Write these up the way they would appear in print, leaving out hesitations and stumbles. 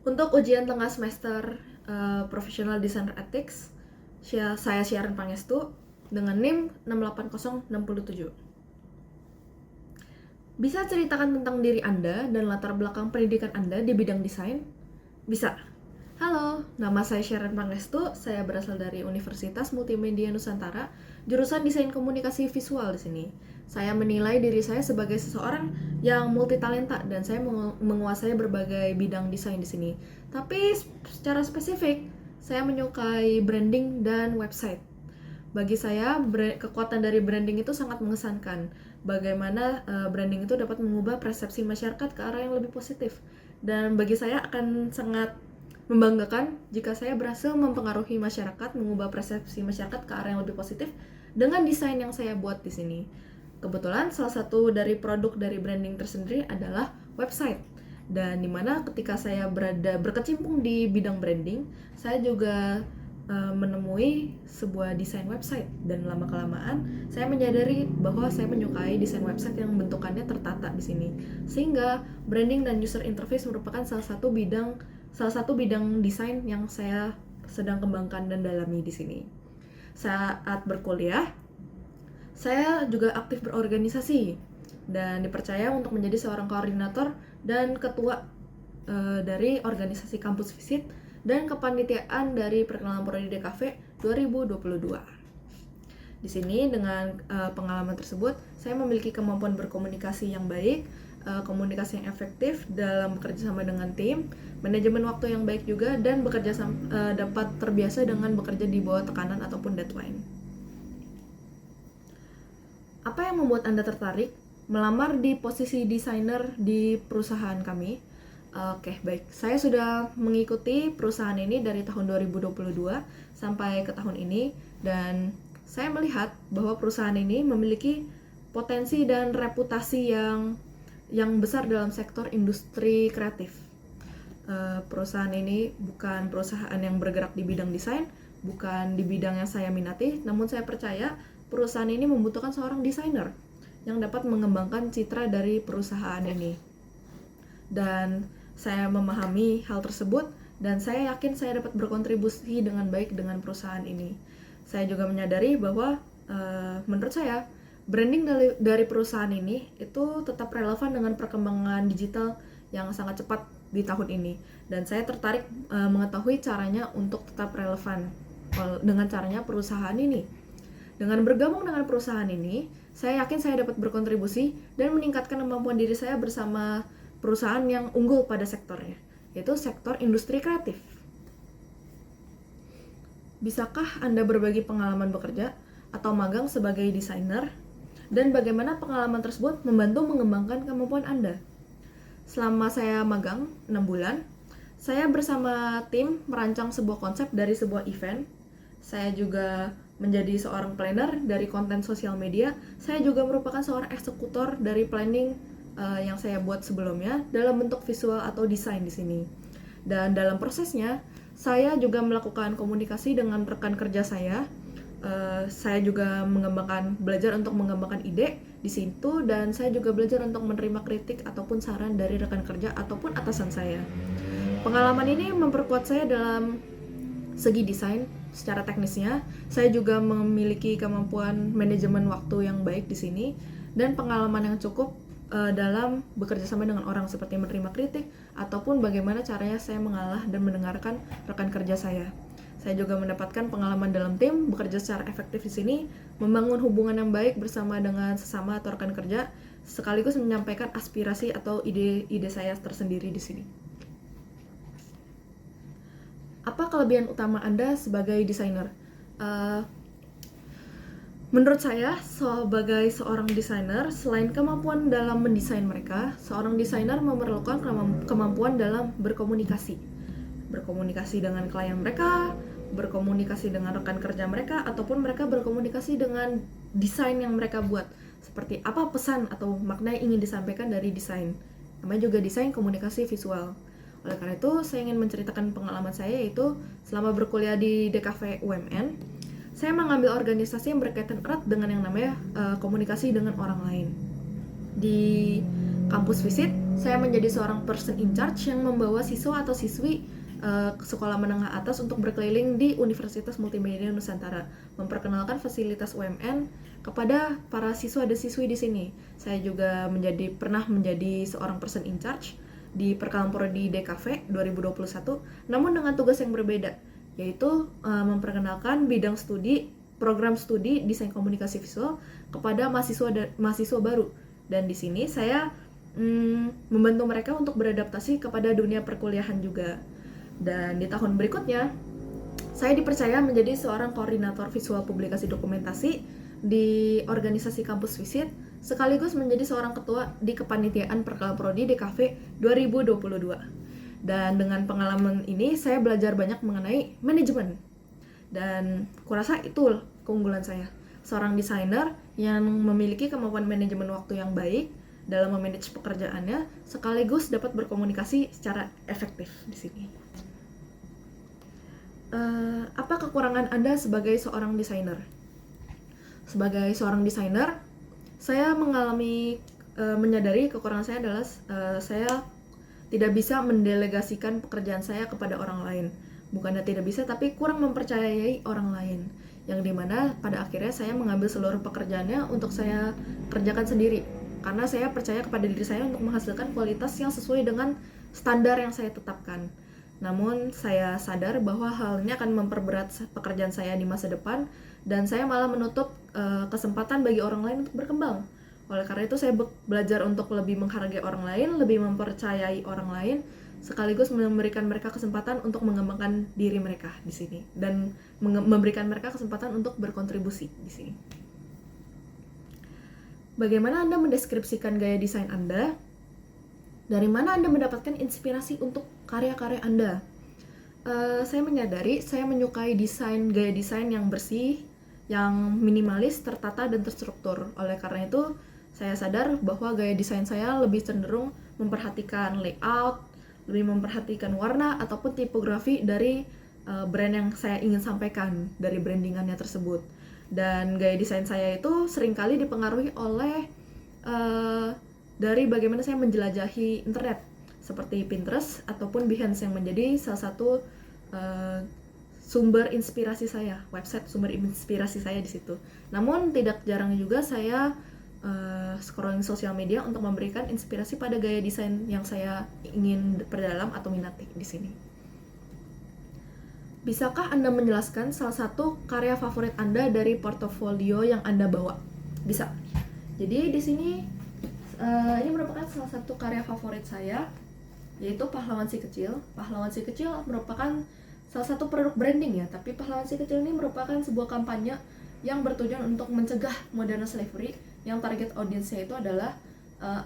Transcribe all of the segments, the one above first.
Untuk ujian tengah semester Professional Designer Ethics, saya Sharon Pangestu dengan NIM 680677. Bisa ceritakan tentang diri Anda dan latar belakang pendidikan Anda di bidang desain? Bisa. Halo, nama saya Sharon Pangestu. Saya berasal dari Universitas Multimedia Nusantara, jurusan Desain Komunikasi Visual di sini. Saya menilai diri saya sebagai seseorang yang multitalenta dan saya menguasai berbagai bidang desain di sini. Tapi secara spesifik, saya menyukai branding dan website. Bagi saya, kekuatan dari branding itu sangat mengesankan. Bagaimana branding itu dapat mengubah persepsi masyarakat ke arah yang lebih positif. Dan bagi saya akan sangat membanggakan jika saya berhasil mempengaruhi masyarakat, mengubah persepsi masyarakat ke arah yang lebih positif dengan desain yang saya buat di sini. Kebetulan salah satu dari produk dari branding tersendiri adalah website. Dan dimana ketika saya berkecimpung di bidang branding, saya juga menemui sebuah desain website, dan lama-kelamaan saya menyadari bahwa saya menyukai desain website yang bentukannya tertata di sini. Sehingga branding dan user interface merupakan salah satu bidang desain yang saya sedang kembangkan dan dalami di sini. Saat berkuliah, saya juga aktif berorganisasi dan dipercaya untuk menjadi seorang koordinator dan ketua dari organisasi kampus visit dan kepanitiaan dari perkenalan prodi DKV 2022. Di sini dengan pengalaman tersebut, saya memiliki kemampuan berkomunikasi yang baik, komunikasi yang efektif dalam bekerja sama dengan tim, manajemen waktu yang baik juga, dan dapat terbiasa dengan bekerja di bawah tekanan ataupun deadline. Apa yang membuat Anda tertarik melamar di posisi desainer di perusahaan kami? Oke, baik. Saya sudah mengikuti perusahaan ini dari tahun 2022 sampai ke tahun ini, dan saya melihat bahwa perusahaan ini memiliki potensi dan reputasi yang besar dalam sektor industri kreatif. Perusahaan ini bukan perusahaan yang bergerak di bidang desain, bukan di bidang yang saya minati, namun saya percaya perusahaan ini membutuhkan seorang desainer yang dapat mengembangkan citra dari perusahaan ini. Dan saya memahami hal tersebut, dan saya yakin saya dapat berkontribusi dengan baik dengan perusahaan ini. Saya juga menyadari bahwa menurut saya branding dari perusahaan ini itu tetap relevan dengan perkembangan digital yang sangat cepat di tahun ini, dan saya tertarik mengetahui caranya untuk tetap relevan dengan caranya perusahaan ini. Dengan bergabung dengan perusahaan ini, saya yakin saya dapat berkontribusi dan meningkatkan kemampuan diri saya bersama perusahaan yang unggul pada sektornya, yaitu sektor industri kreatif. Bisakah Anda berbagi pengalaman bekerja atau magang sebagai desainer, dan bagaimana pengalaman tersebut membantu mengembangkan kemampuan Anda? Selama saya magang 6 bulan, saya bersama tim merancang sebuah konsep dari sebuah event. Saya juga menjadi seorang planner dari konten sosial media. Saya juga merupakan seorang eksekutor dari planning yang saya buat sebelumnya dalam bentuk visual atau desain di sini. Dan dalam prosesnya, saya juga melakukan komunikasi dengan rekan kerja saya. Saya juga belajar untuk mengembangkan ide di situ, dan saya juga belajar untuk menerima kritik ataupun saran dari rekan kerja ataupun atasan saya. Pengalaman ini memperkuat saya dalam segi desain secara teknisnya. Saya juga memiliki kemampuan manajemen waktu yang baik di sini, dan pengalaman yang cukup dalam bekerja sama dengan orang, seperti menerima kritik ataupun bagaimana caranya saya mengalah dan mendengarkan rekan kerja saya. Saya juga mendapatkan pengalaman dalam tim, bekerja secara efektif di sini, membangun hubungan yang baik bersama dengan sesama atau rekan kerja, sekaligus menyampaikan aspirasi atau ide-ide saya tersendiri di sini. Apa kelebihan utama Anda sebagai desainer? Menurut saya, sebagai seorang desainer, selain kemampuan dalam mendesain mereka, seorang desainer memerlukan kemampuan dalam berkomunikasi. Berkomunikasi dengan klien mereka, berkomunikasi dengan rekan kerja mereka, ataupun mereka berkomunikasi dengan desain yang mereka buat. Seperti apa pesan atau makna yang ingin disampaikan dari desain. Namanya juga desain komunikasi visual. Oleh karena itu, saya ingin menceritakan pengalaman saya, yaitu selama berkuliah di DKV UMN, saya mengambil organisasi yang berkaitan erat dengan yang namanya komunikasi dengan orang lain. Di kampus visit, saya menjadi seorang person in charge yang membawa siswa atau siswi sekolah menengah atas untuk berkeliling di Universitas Multimedia Nusantara, memperkenalkan fasilitas UMN kepada para siswa dan siswi di sini. Saya juga pernah menjadi seorang person in charge di Perkalampur di DKV 2021, namun dengan tugas yang berbeda, yaitu memperkenalkan bidang studi, program studi desain komunikasi visual kepada mahasiswa baru. Dan di sini saya membantu mereka untuk beradaptasi kepada dunia perkuliahan juga. Dan di tahun berikutnya, saya dipercaya menjadi seorang koordinator visual publikasi dokumentasi di organisasi kampus visit, sekaligus menjadi seorang ketua di kepanitiaan Perkalaprodi DKV 2022. Dan dengan pengalaman ini, saya belajar banyak mengenai manajemen. Dan kurasa itu keunggulan saya. Seorang desainer yang memiliki kemampuan manajemen waktu yang baik dalam memanage pekerjaannya, sekaligus dapat berkomunikasi secara efektif di sini. Apa kekurangan Anda sebagai seorang desainer? Sebagai seorang desainer, saya menyadari kekurangan saya adalah saya tidak bisa mendelegasikan pekerjaan saya kepada orang lain. Bukannya tidak bisa, tapi kurang mempercayai orang lain. Yang dimana pada akhirnya saya mengambil seluruh pekerjaannya untuk saya kerjakan sendiri. Karena saya percaya kepada diri saya untuk menghasilkan kualitas yang sesuai dengan standar yang saya tetapkan. Namun saya sadar bahwa hal ini akan memperberat pekerjaan saya di masa depan, dan saya malah menutup kesempatan bagi orang lain untuk berkembang. Oleh karena itu saya belajar untuk lebih menghargai orang lain, lebih mempercayai orang lain, sekaligus memberikan mereka kesempatan untuk mengembangkan diri mereka di sini, dan memberikan mereka kesempatan untuk berkontribusi di sini. Bagaimana Anda mendeskripsikan gaya desain Anda? Dari mana Anda mendapatkan inspirasi untuk karya-karya Anda? Saya menyadari saya menyukai gaya desain yang bersih, yang minimalis, tertata, dan terstruktur. Oleh karena itu, saya sadar bahwa gaya desain saya lebih cenderung memperhatikan layout, lebih memperhatikan warna, ataupun tipografi dari brand yang saya ingin sampaikan, dari brandingannya tersebut. Dan gaya desain saya itu seringkali dipengaruhi oleh dari bagaimana saya menjelajahi internet seperti Pinterest ataupun Behance, yang menjadi salah satu sumber inspirasi saya, website sumber inspirasi saya di situ. Namun tidak jarang juga saya scrolling sosial media untuk memberikan inspirasi pada gaya desain yang saya ingin perdalam atau minati di sini. Bisakah Anda menjelaskan salah satu karya favorit Anda dari portofolio yang Anda bawa? Bisa. Jadi di sini ini merupakan salah satu karya favorit saya, yaitu Pahlawan Si Kecil. Pahlawan Si Kecil merupakan salah satu produk branding ya, tapi Pahlawan Si Kecil ini merupakan sebuah kampanye yang bertujuan untuk mencegah modern slavery, yang target audiensnya itu adalah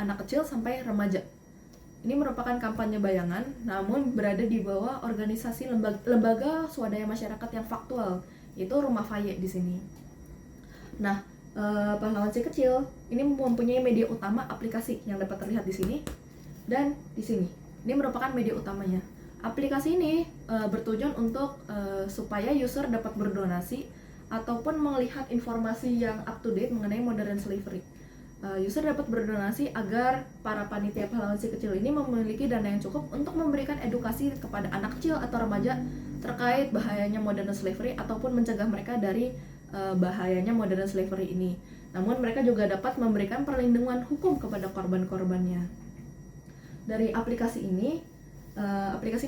anak kecil sampai remaja. Ini merupakan kampanye bayangan, namun berada di bawah organisasi lembaga swadaya masyarakat yang faktual, yaitu Rumah Faye di sini. Nah, Pahlawan Si Kecil ini mempunyai media utama aplikasi yang dapat terlihat di sini dan di sini. Ini merupakan media utamanya. Aplikasi ini bertujuan untuk supaya user dapat berdonasi ataupun melihat informasi yang up to date mengenai modern slavery. User dapat berdonasi agar para panitia Pahlawan Si Kecil ini memiliki dana yang cukup untuk memberikan edukasi kepada anak kecil atau remaja terkait bahayanya modern slavery ataupun mencegah mereka dari bahayanya modern slavery ini. Namun mereka juga dapat memberikan perlindungan hukum kepada korban-korbannya. Dari aplikasi ini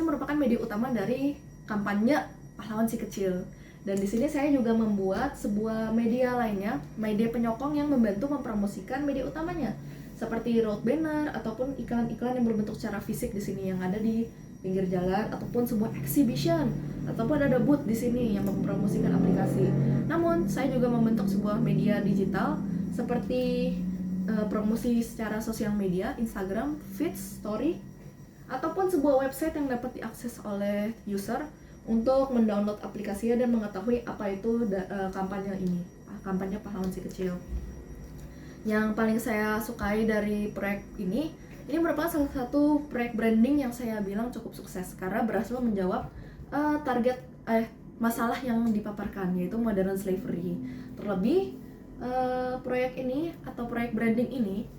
merupakan media utama dari kampanye Pahlawan Si Kecil. Dan di sini saya juga membuat sebuah media lainnya, media penyokong yang membantu mempromosikan media utamanya, seperti road banner ataupun iklan-iklan yang berbentuk secara fisik di sini yang ada di pinggir jalan, ataupun sebuah exhibition, ataupun ada booth di sini yang mempromosikan aplikasi. Namun saya juga membentuk sebuah media digital seperti promosi secara sosial media, Instagram, feeds, story, ataupun sebuah website yang dapat diakses oleh user untuk mendownload aplikasinya dan mengetahui apa itu kampanye ini, kampanye Pahlawan Si Kecil. Yang paling saya sukai dari proyek ini merupakan salah satu proyek branding yang saya bilang cukup sukses karena berhasil menjawab target masalah yang dipaparkan, yaitu modern slavery. Terlebih proyek ini atau proyek branding ini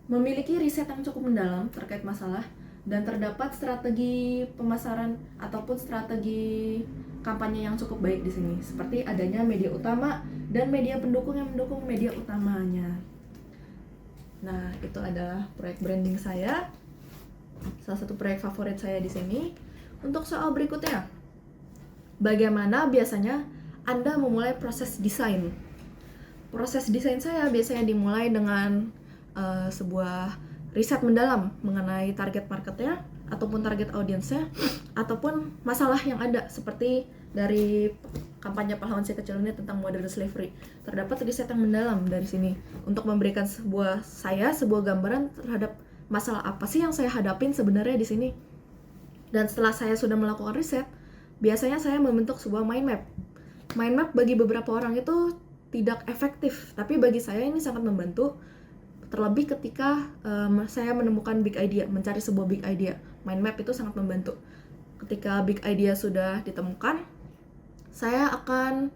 memiliki riset yang cukup mendalam terkait masalah dan terdapat strategi pemasaran ataupun strategi kampanye yang cukup baik di sini, seperti adanya media utama dan media pendukung yang mendukung media utamanya. Nah, itu adalah proyek branding saya, salah satu proyek favorit saya di sini. Untuk soal berikutnya, bagaimana biasanya Anda memulai proses desain? Proses desain saya biasanya dimulai dengan sebuah riset mendalam mengenai target marketnya ataupun target audiensnya ataupun masalah yang ada, seperti dari kampanye pahlawan si kecil ini tentang modern slavery. Terdapat riset yang mendalam dari sini untuk memberikan sebuah gambaran terhadap masalah apa sih yang saya hadapin sebenarnya di sini. Dan setelah saya sudah melakukan riset, biasanya saya membentuk sebuah mind map. Mind map bagi beberapa orang itu tidak efektif, tapi bagi saya ini sangat membantu. Terlebih ketika saya menemukan big idea, mencari sebuah big idea. Mind map itu sangat membantu. Ketika big idea sudah ditemukan, saya akan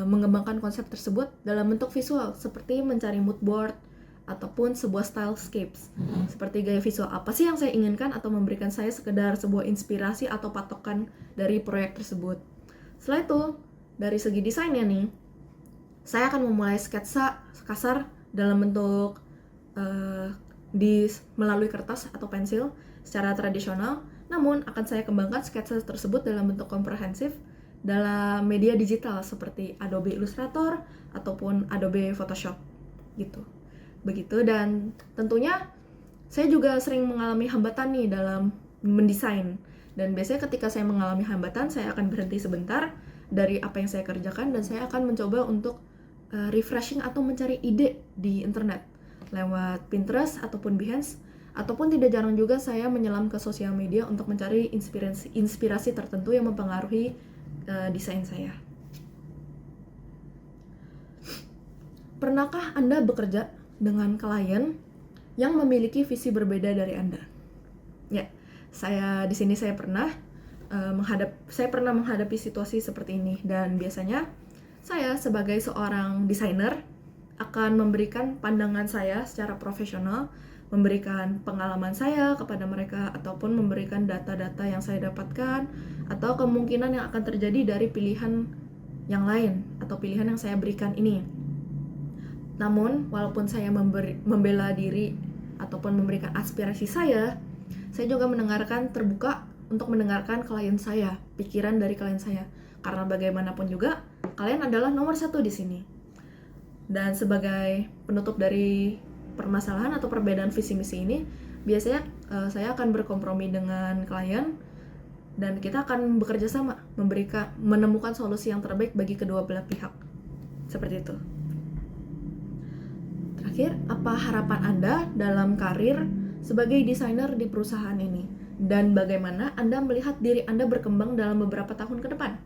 mengembangkan konsep tersebut dalam bentuk visual, seperti mencari mood board ataupun sebuah stylescapes. Seperti gaya visual apa sih yang saya inginkan, atau memberikan saya sekedar sebuah inspirasi atau patokan dari proyek tersebut. Setelah itu, dari segi desainnya nih, saya akan memulai sketsa kasar dalam bentuk melalui kertas atau pensil secara tradisional, namun akan saya kembangkan sketsa tersebut dalam bentuk komprehensif dalam media digital seperti Adobe Illustrator ataupun Adobe Photoshop gitu. Begitu, dan tentunya saya juga sering mengalami hambatan nih dalam mendesain. Dan biasanya ketika saya mengalami hambatan, saya akan berhenti sebentar dari apa yang saya kerjakan dan saya akan mencoba untuk refreshing atau mencari ide di internet lewat Pinterest ataupun Behance, ataupun tidak jarang juga saya menyelam ke sosial media untuk mencari inspirasi tertentu yang mempengaruhi desain saya. Pernahkah Anda bekerja dengan klien yang memiliki visi berbeda dari Anda? Ya, di sini saya pernah menghadapi situasi seperti ini, dan biasanya saya sebagai seorang desainer akan memberikan pandangan saya secara profesional, memberikan pengalaman saya kepada mereka, ataupun memberikan data-data yang saya dapatkan atau kemungkinan yang akan terjadi dari pilihan yang lain atau pilihan yang saya berikan ini. Namun, walaupun saya membela diri ataupun memberikan aspirasi saya juga terbuka untuk mendengarkan klien saya, pikiran dari klien saya. Karena bagaimanapun juga, kalian adalah nomor satu di sini. Dan sebagai penutup dari permasalahan atau perbedaan visi misi ini, biasanya saya akan berkompromi dengan klien dan kita akan bekerja sama menemukan solusi yang terbaik bagi kedua belah pihak. Seperti itu. Terakhir, apa harapan Anda dalam karir sebagai desainer di perusahaan ini? Dan bagaimana Anda melihat diri Anda berkembang dalam beberapa tahun ke depan?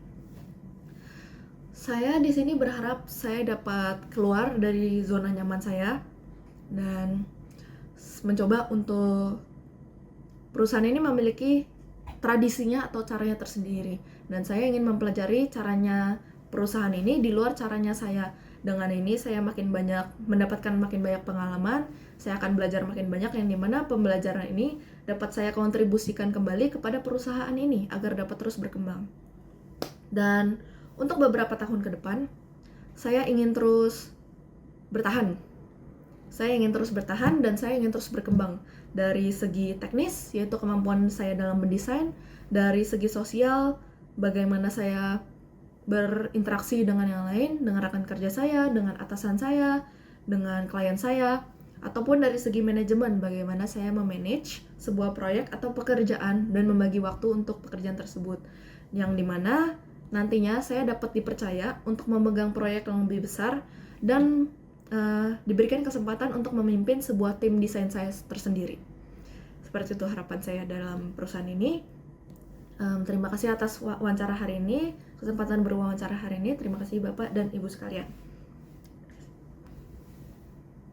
Saya di sini berharap saya dapat keluar dari zona nyaman saya dan mencoba untuk perusahaan ini memiliki tradisinya atau caranya tersendiri, dan saya ingin mempelajari caranya perusahaan ini di luar caranya saya. Dengan ini saya mendapatkan makin banyak pengalaman, saya akan belajar makin banyak, yang dimana pembelajaran ini dapat saya kontribusikan kembali kepada perusahaan ini agar dapat terus berkembang. Dan untuk beberapa tahun ke depan, saya ingin terus bertahan. Saya ingin terus bertahan dan saya ingin terus berkembang. Dari segi teknis, yaitu kemampuan saya dalam mendesain. Dari segi sosial, bagaimana saya berinteraksi dengan yang lain, dengan rekan kerja saya, dengan atasan saya, dengan klien saya. Ataupun dari segi manajemen, bagaimana saya memanage sebuah proyek atau pekerjaan dan membagi waktu untuk pekerjaan tersebut. Yang dimana nantinya saya dapat dipercaya untuk memegang proyek yang lebih besar dan diberikan kesempatan untuk memimpin sebuah tim desain saya tersendiri. Seperti itu harapan saya dalam perusahaan ini. Terima kasih atas wawancara hari ini, kesempatan berwawancara hari ini. Terima kasih Bapak dan Ibu sekalian.